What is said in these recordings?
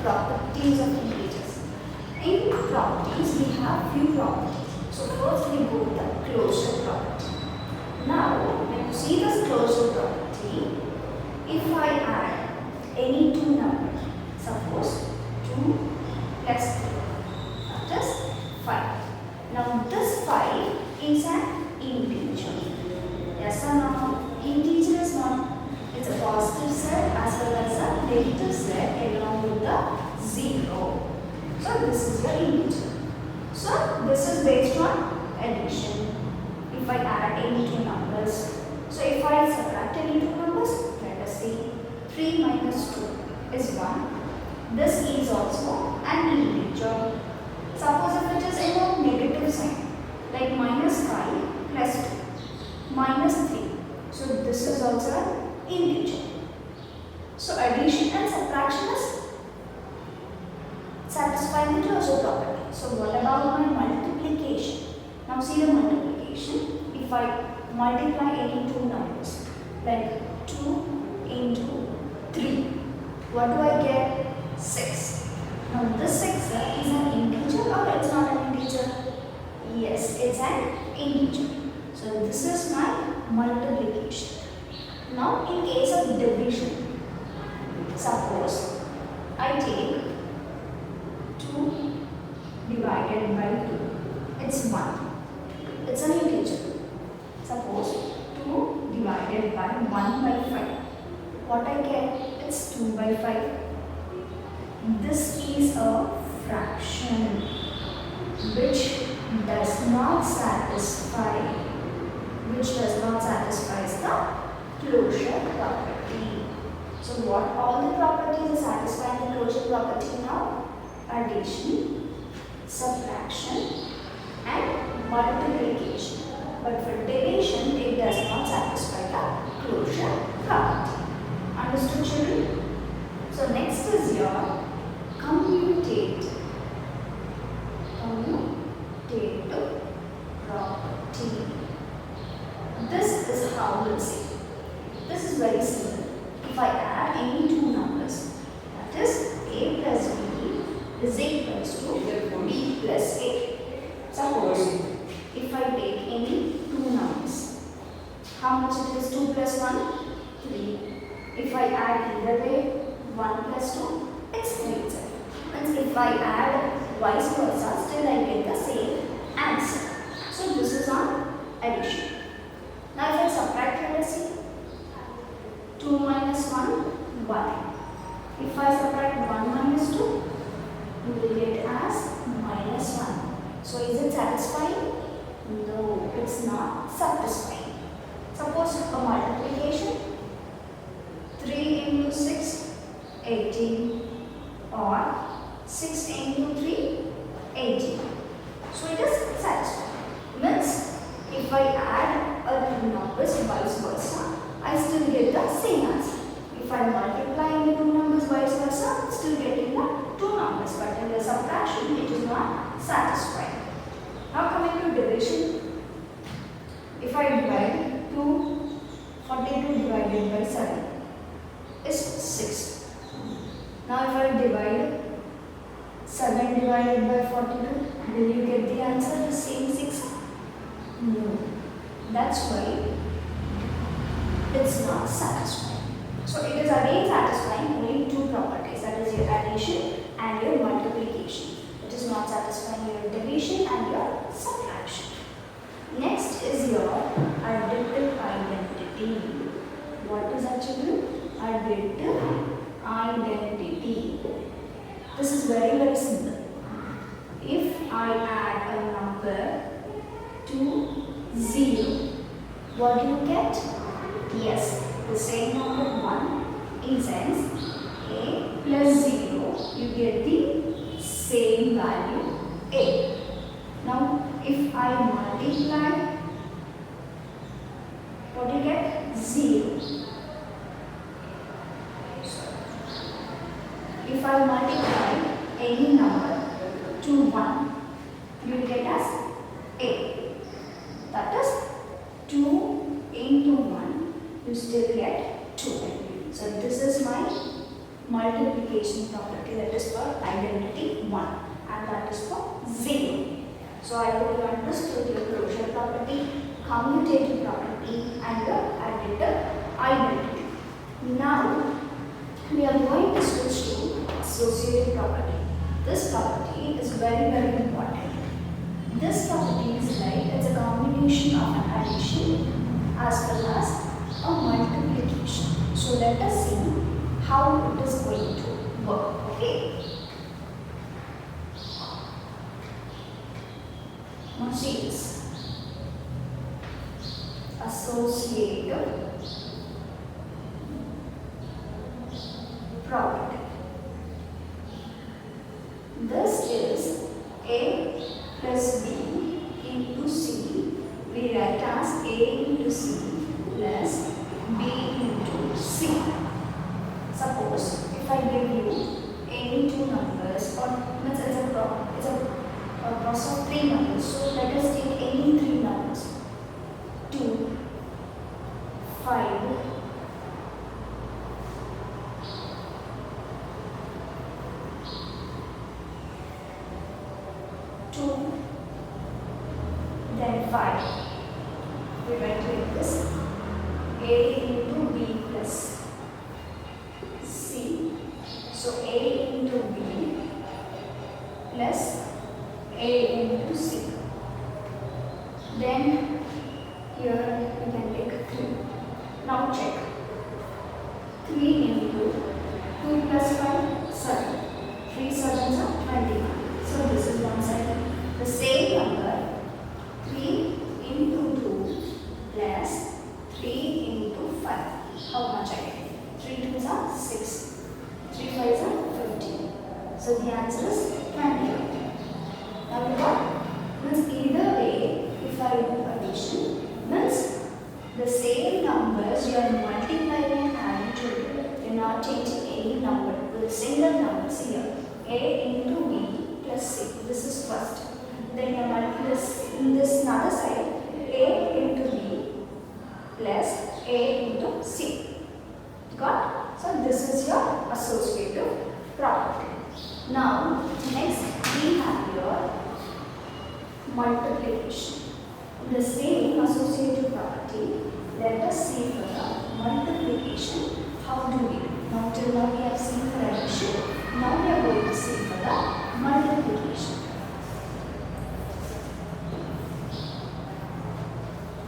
properties of integers. In properties, we have few properties. So first we go with the closure property. Now, when you see this closure property, if I add any two numbers, suppose 2 plus 3, that is 5. Now this 5 is an integer. Yes or no? Integer is not. It's a positive set as well as a negative set along with the 0. So this is your integer. So this is based on addition. If I add any two numbers. So if I subtract any two numbers, let us see. 3 minus 2 is 1. This is also an integer. Suppose if it is in a negative sign, like minus 5 plus 2, minus 3. So this is also an integer. So addition and subtraction is satisfying the closure property. So what about my multiplication? Now see the multiplication. If I multiply any two numbers, like 2 into 3, what do I get? 6. Now this 6 is an integer or it's not an integer? Yes, it's an integer. So this is my multiplication. Now in case of division, suppose I take 2 divided by 2. It's 1. It's an integer. Suppose 2 divided by 1 by 5. What I get? It's 2 by 5. This is a fraction which does not satisfy the closure property. So what all the properties are satisfying the closure property now? Addition, subtraction and multiplication. But for division, it does not satisfy the closure property. Understood, children? So next is your commutative property. This is how we'll see. This is very simple. If I add any two numbers, that is a plus b is equals to b plus a. Suppose if I take any two numbers, how much it is? 2 plus 1? 3. If I add either way, 1 plus 2, it's 3 itself. Means if I add vice versa, still I get the same answer. So this is on addition. Now if I subtract, let us see. 2 minus 1, 1. If I subtract 1 minus 2, you will get as minus 1. So is it satisfying? No, it's not satisfying. Suppose a multiplication, 3 into 6, 18, or 6 into 3, 18. So it is satisfying. Means if I add a two numbers vice versa, I still get the same answer. If I multiply the two numbers vice versa, I'm still getting the two numbers. But in the subtraction, it is not satisfying. Now coming to division, if I divide 42 divided by 7 is 6. Now if I divide 7 divided by 42, will you get the answer the same 6? No. That's why it's not satisfying. So it is again satisfying only two properties, that is your addition and your multiplication. It is not satisfying your division and your subtraction. Next is your additive identity. What is that, children? Additive identity. This is very simple. If I add a number to 0, what do you get? Yes, the same number 1. In sense, a plus 0, you get the same value a. Now, if I multiply, what do you get? 0. If I multiply any number to 1, you will get as a. That is 2 into 1, you still get 2. So this is my multiplication property, that is for identity 1, and that is for 0. So I hope you understood your closure property, commutative property, and your additive identity. Now we are going to switch to associative property. This property is very important. This property is like it's a combination of an addition as well as a multiplication. So let us see how it is going to work. Okay. Now see this. Associative property. This is A plus B into C. We write as A into C plus B into C. Suppose if I give you any two numbers, or means it's a cross of three numbers. So let us take any three numbers. 2, 5, 2, then 5. We write like this: A into B plus C. So A into B plus A into C. Then here we can take 3. Now check. 3 into 2 plus 5, 7. 3 sevens are 21. So this is one side. The same number, 3 into 2 plus 3 into 5. How much I get? 3 2s are 6. 3 5s are 15. So the answer is 28. Now we got, means either way, if I do addition, means the same numbers you are multiplying and adding together. You are not changing any number with single numbers here. A into B plus C. This is first. Then you multiply this another side. A into B plus A into C. Got? So this is your associative property. Now next we have your multiplication. The same associative property, let us see for the multiplication. How do we do? Now till now we have seen for addition. Now we are going to see for the multiplication.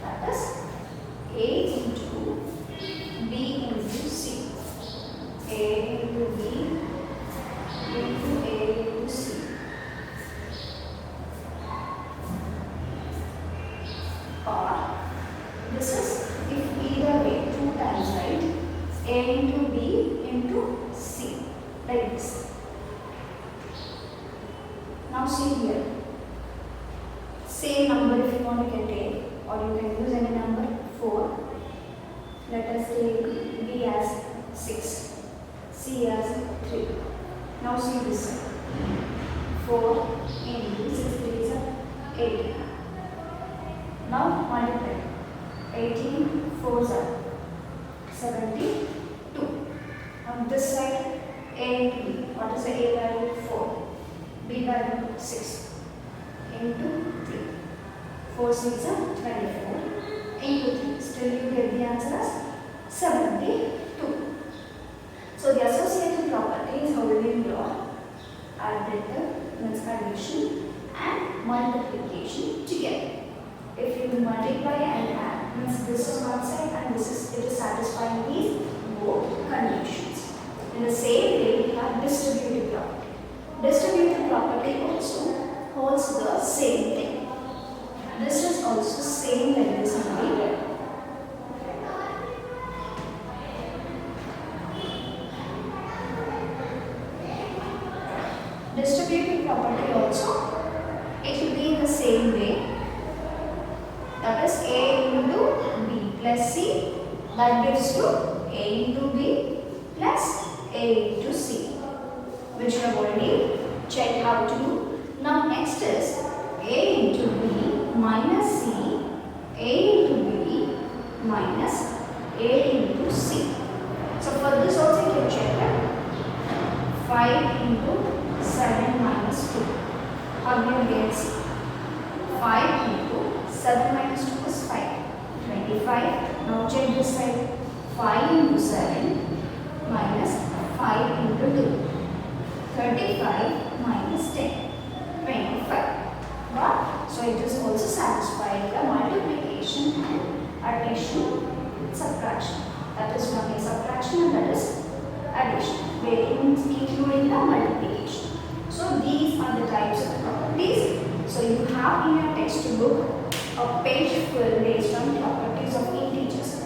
That is A into B into C. A into B into A into C. Or this is if either way 2 times, right? A into B into C, like this. Now see here, same number if you want to get A, or you can use any number. 4. Let us take B as 6, C as 3. Now see this side. 4 into 6 3 is 8. Now multiply. 18 4s are 72. On this side, A into B. What is the A value? 4. B value 6 into 3. 4 6 are 24 into 3. Still you get the answer as 72. So the associative property is holding your additive, means addition, and multiplication together. If you multiply and add, means this is one side and this is, it is satisfying these both conditions. In the same way, we have distributive property. Distributive property also holds the same thing. This is also same like this only. Distributive property also, it will be in the same way. That is A into B plus C. That gives you A into B plus A into C, which we have already checked how to do. Now next is A into B minus C, A into B minus A into C. So for this also you can check that 7 minus 2 is 5. 25. Now check this side. 5 into 7 minus 5 into 2. 35 minus 10. 25. But so it is also satisfying the multiplication and addition, subtraction. That is one is subtraction and that is addition, including the multiplication. So these are the types of properties. So you have in your textbook a page full based on properties of integers.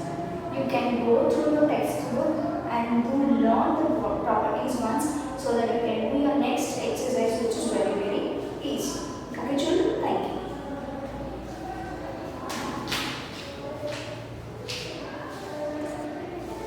You can go through the textbook and learn the properties once so that you can do your next